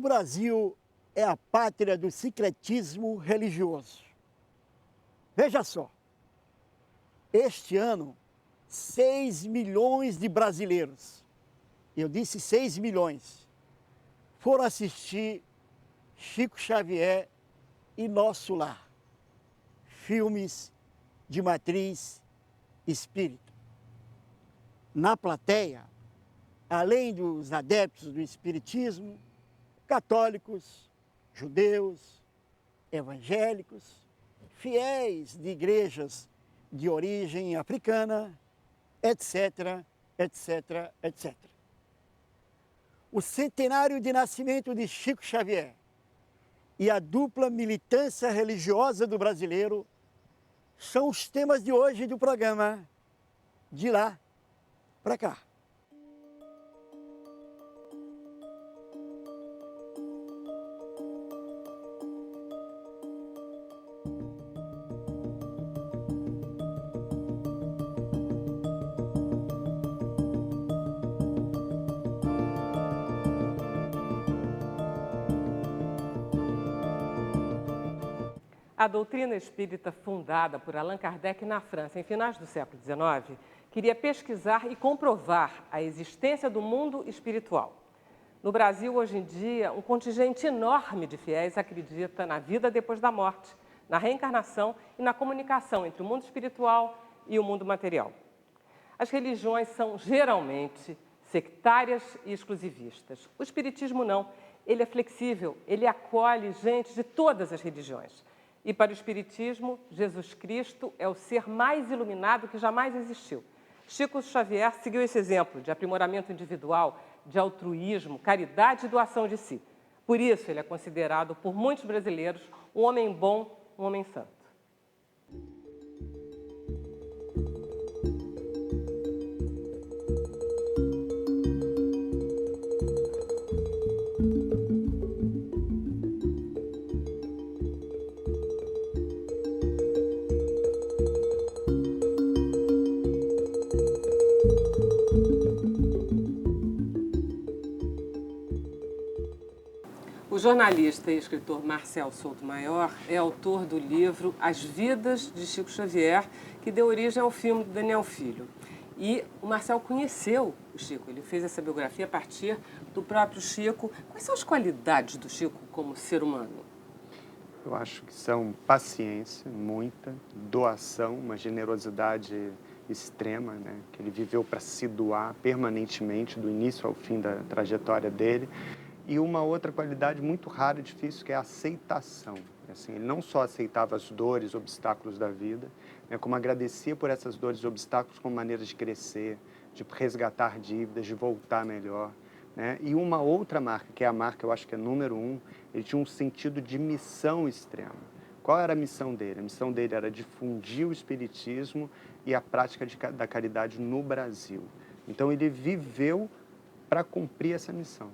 Brasil é a pátria do sincretismo religioso. Veja só, este ano, 6 milhões de brasileiros, eu disse 6 milhões, foram assistir Chico Xavier e Nosso Lar, filmes de matriz espírita. Na plateia, além dos adeptos do espiritismo, católicos, judeus, evangélicos, fiéis de igrejas de origem africana, etc, etc, etc. O centenário de nascimento de Chico Xavier e a dupla militância religiosa do brasileiro são os temas de hoje do programa De Lá para Cá. A doutrina espírita fundada por Allan Kardec na França em finais do século XIX queria pesquisar e comprovar a existência do mundo espiritual. No Brasil, hoje em dia, um contingente enorme de fiéis acredita na vida depois da morte, na reencarnação e na comunicação entre o mundo espiritual e o mundo material. As religiões são geralmente sectárias e exclusivistas. O espiritismo não, ele é flexível, ele acolhe gente de todas as religiões. E para o espiritismo, Jesus Cristo é o ser mais iluminado que jamais existiu. Chico Xavier seguiu esse exemplo de aprimoramento individual, de altruísmo, caridade e doação de si. Por isso, ele é considerado por muitos brasileiros um homem bom, um homem santo. O jornalista e escritor Marcel Souto-Maior é autor do livro As Vidas de Chico Xavier, que deu origem ao filme do Daniel Filho. E o Marcel conheceu o Chico, ele fez essa biografia a partir do próprio Chico. Quais são as qualidades do Chico como ser humano? Eu acho que são paciência, muita, doação, uma generosidade extrema, né? Que ele viveu para se doar permanentemente, do início ao fim da trajetória dele. E uma outra qualidade muito rara e difícil, que é a aceitação. Assim, ele não só aceitava as dores, obstáculos da vida, né, como agradecia por essas dores e obstáculos como maneira de crescer, de resgatar dívidas, de voltar melhor. Né? E uma outra marca, que é a marca, eu acho que é número 1, ele tinha um sentido de missão extrema. Qual era a missão dele? A missão dele era difundir o espiritismo e a prática da caridade no Brasil. Então, ele viveu para cumprir essa missão.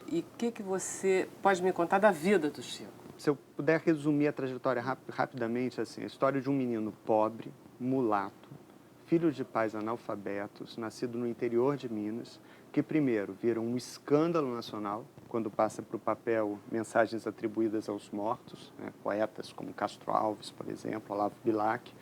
E o que você pode me contar da vida do Chico? Se eu puder resumir a trajetória rapidamente, assim, a história de um menino pobre, mulato, filho de pais analfabetos, nascido no interior de Minas, que primeiro vira um escândalo nacional, quando passa para o papel mensagens atribuídas aos mortos, né, poetas como Castro Alves, por exemplo, Olavo Bilac,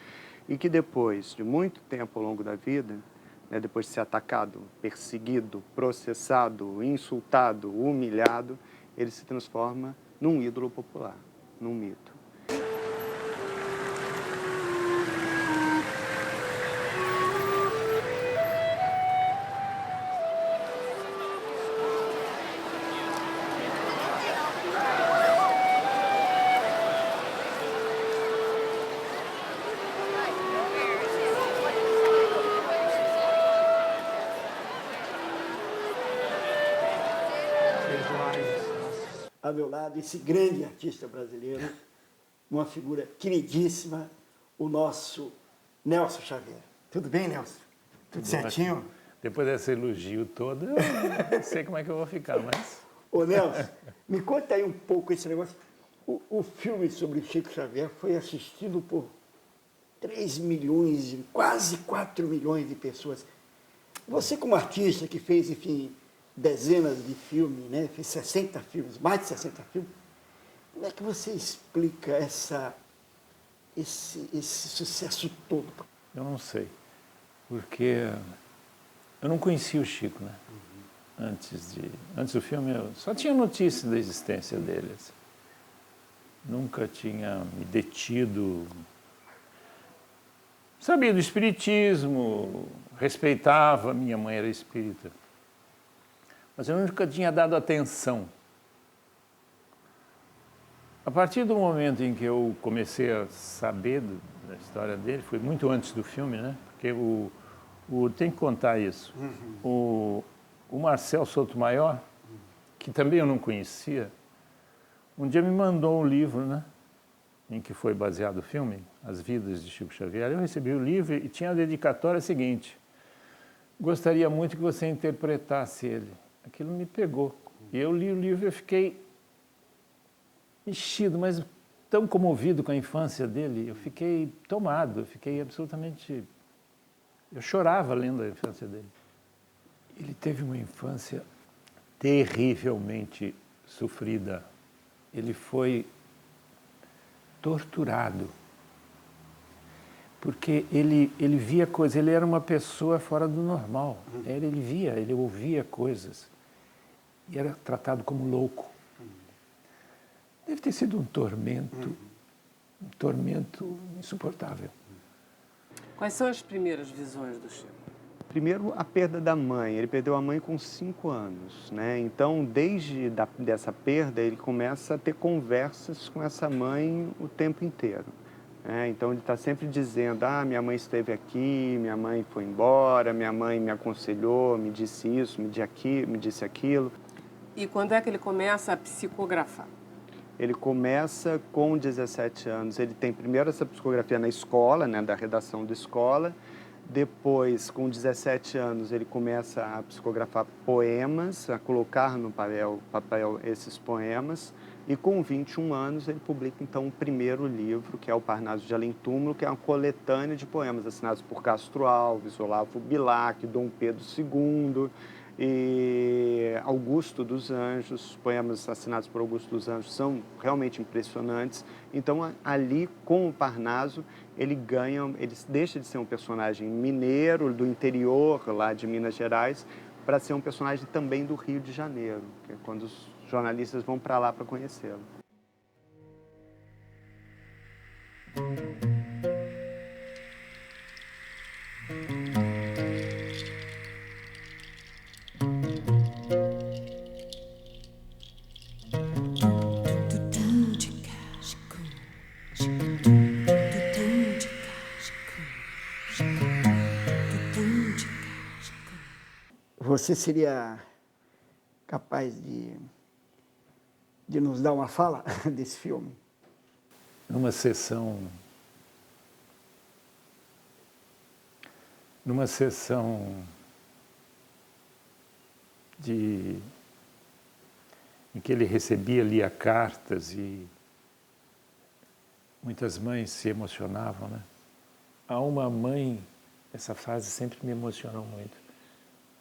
e que depois de muito tempo ao longo da vida, né, depois de ser atacado, perseguido, processado, insultado, humilhado, ele se transforma num ídolo popular, num mito. A meu lado, esse grande artista brasileiro, uma figura queridíssima, o nosso Nelson Xavier. Tudo bem, Nelson? Tudo certinho? Depois desse elogio todo, eu não sei como é que eu vou ficar, mas... Ô, Nelson, me conta aí um pouco esse negócio. O filme sobre Chico Xavier foi assistido por 3 milhões, quase 4 milhões de pessoas. Você, como artista que fez, enfim, dezenas de filmes, né? Fez 60 filmes, mais de 60 filmes. Como é que você explica esse sucesso todo? Eu não sei, porque eu não conhecia o Chico, né? Antes do filme, eu só tinha notícia da existência dele. Assim. Nunca tinha me detido. Sabia do espiritismo, respeitava, minha mãe era espírita. Mas eu nunca tinha dado atenção. A partir do momento em que eu comecei a saber da história dele, foi muito antes do filme, né? Porque tem que contar isso. O Marcel Sotomayor, que também eu não conhecia, um dia me mandou um livro, né? Em que foi baseado o filme, As Vidas de Chico Xavier. Eu recebi o livro e tinha a dedicatória seguinte: gostaria muito que você interpretasse ele. Aquilo me pegou. E eu li o livro e eu fiquei mexido, mas tão comovido com a infância dele. Eu fiquei tomado, eu fiquei absolutamente... Eu chorava lendo a infância dele. Ele teve uma infância terrivelmente sofrida. Ele foi torturado. Porque ele via coisas, ele era uma pessoa fora do normal. Ele ouvia coisas. E era tratado como louco. Deve ter sido um tormento insuportável. Quais são as primeiras visões do Chico? Primeiro, a perda da mãe. Ele perdeu a mãe com 5 anos, né? Então, desde dessa perda, ele começa a ter conversas com essa mãe o tempo inteiro. Então, ele está sempre dizendo, minha mãe esteve aqui, minha mãe foi embora, minha mãe me aconselhou, me disse isso, me disse aquilo. E quando é que ele começa a psicografar? Ele começa com 17 anos. Ele tem primeiro essa psicografia na escola, né, da redação da escola. Depois, com 17 anos, ele começa a psicografar poemas, a colocar no papel esses poemas. E com 21 anos, ele publica, então, o primeiro livro, que é o Parnaso de Além Túmulo, que é uma coletânea de poemas assinados por Castro Alves, Olavo Bilac, Dom Pedro II e Augusto dos Anjos. Os poemas assinados por Augusto dos Anjos são realmente impressionantes. Então, ali, com o Parnaso, ele deixa de ser um personagem mineiro, do interior, lá de Minas Gerais, para ser um personagem também do Rio de Janeiro, que é quando os jornalistas vão para lá para conhecê-lo. Você seria capaz de nos dar uma fala desse filme? Numa sessão em que ele lia cartas e muitas mães se emocionavam, né? Há uma mãe, essa frase sempre me emocionou muito.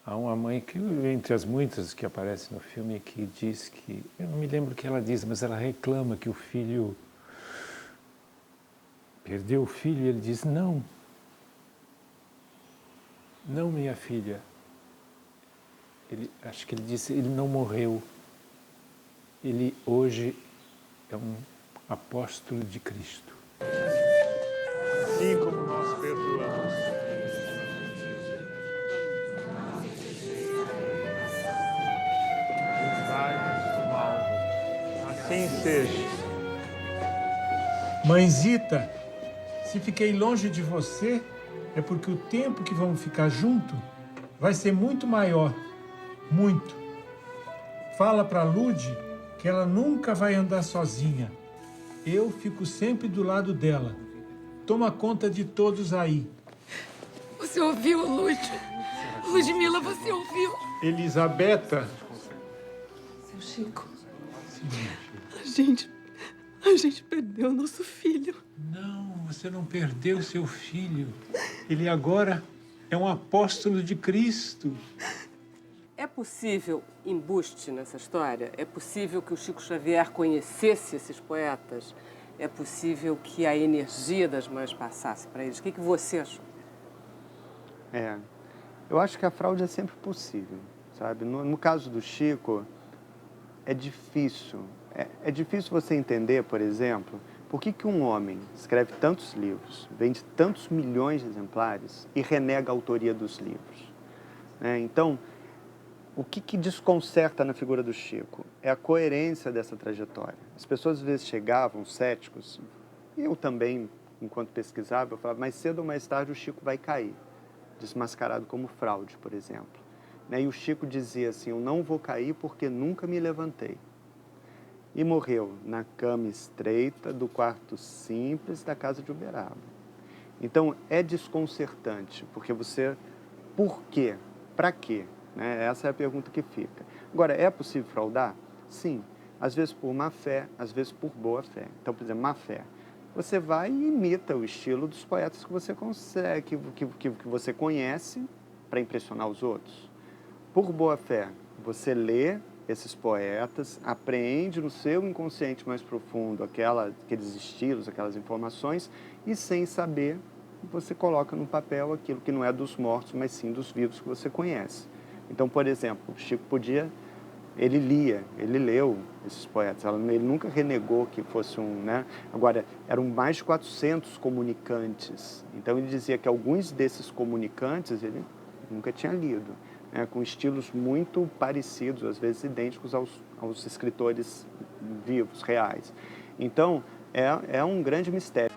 Há uma mãe que, entre as muitas que aparecem no filme, que diz que, eu não me lembro o que ela diz, mas ela reclama que o filho perdeu o filho e ele diz, não, minha filha. Acho que ele disse, ele não morreu. Ele hoje é um apóstolo de Cristo. Assim como nós perdoamos. Assim seja. Mãezita, se fiquei longe de você, é porque o tempo que vamos ficar junto vai ser muito maior. Muito. Fala pra Lude que ela nunca vai andar sozinha. Eu fico sempre do lado dela. Toma conta de todos aí. Você ouviu, Lude? Ludmila, você ouviu? Elisabetta. Seu Chico. A gente perdeu nosso filho. Não, você não perdeu seu filho. Ele agora é um apóstolo de Cristo. É possível embuste nessa história? É possível que o Chico Xavier conhecesse esses poetas? É possível que a energia das mães passasse para eles? O que você achou? Eu acho que a fraude é sempre possível, sabe? No caso do Chico, é difícil. É difícil você entender, por exemplo, por que um homem escreve tantos livros, vende tantos milhões de exemplares e renega a autoria dos livros, né? Então, o que desconcerta na figura do Chico é a coerência dessa trajetória. As pessoas às vezes chegavam céticos, eu também, enquanto pesquisava, eu falava, mais cedo ou mais tarde o Chico vai cair, desmascarado como fraude, por exemplo. E o Chico dizia assim, eu não vou cair porque nunca me levantei. E morreu na cama estreita do quarto simples da casa de Uberaba. Então, é desconcertante, porque você... Por quê? Para quê? Essa é a pergunta que fica. Agora, é possível fraudar? Sim. Às vezes por má fé, às vezes por boa fé. Então, por exemplo, má fé. Você vai e imita o estilo dos poetas que você consegue, que você conhece para impressionar os outros. Por boa fé, você lê esses poetas, apreende no seu inconsciente mais profundo aqueles estilos, aquelas informações, e sem saber, você coloca no papel aquilo que não é dos mortos, mas sim dos vivos que você conhece. Então, por exemplo, o Chico ele leu esses poetas, ele nunca renegou que fosse Agora, eram mais de 400 comunicantes, então ele dizia que alguns desses comunicantes ele nunca tinha lido, com estilos muito parecidos, às vezes idênticos aos escritores vivos, reais. Então, é um grande mistério.